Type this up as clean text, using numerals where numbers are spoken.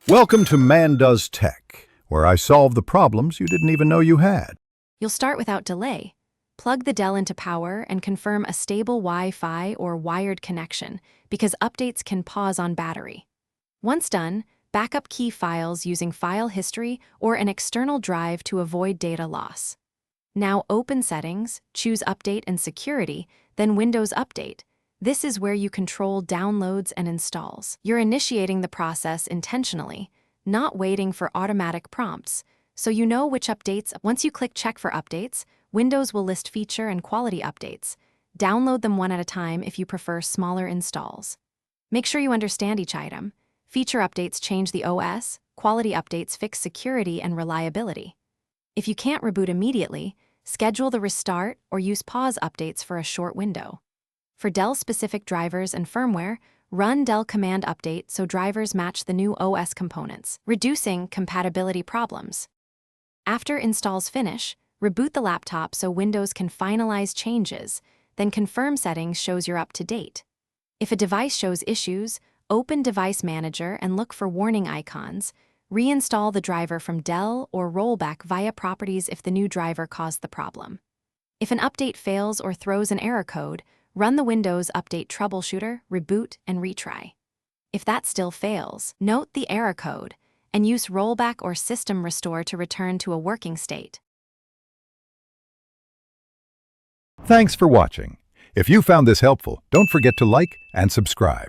Welcome to Man Does Tech, where I solve the problems you didn't even know you had. You'll start without delay. Plug the Dell into power and confirm a stable Wi-Fi or wired connection because updates can pause on battery. Once done, back up key files using file history or an external drive to avoid data loss. Now open Settings, choose Update and Security, then Windows Update. This is where you control downloads and installs. You're initiating the process intentionally, not waiting for automatic prompts, so you know which updates. Once you click Check for Updates, Windows will list feature and quality updates. Download them one at a time if you prefer smaller installs. Make sure you understand each item. Feature updates change the OS, quality updates fix security and reliability. If you can't reboot immediately, schedule the restart or use pause updates for a short window. For Dell-specific drivers and firmware, run Dell Command Update so drivers match the new OS components, reducing compatibility problems. After installs finish, reboot the laptop so Windows can finalize changes, then Confirm Settings shows you're up to date. If a device shows issues, open Device Manager and look for warning icons. Reinstall the driver from Dell or rollback via Properties if the new driver caused the problem. If an update fails or throws an error code, run the Windows Update Troubleshooter, reboot, and retry. If that still fails, note the error code and use rollback or system restore to return to a working state. Thanks for watching. If you found this helpful, don't forget to like and subscribe.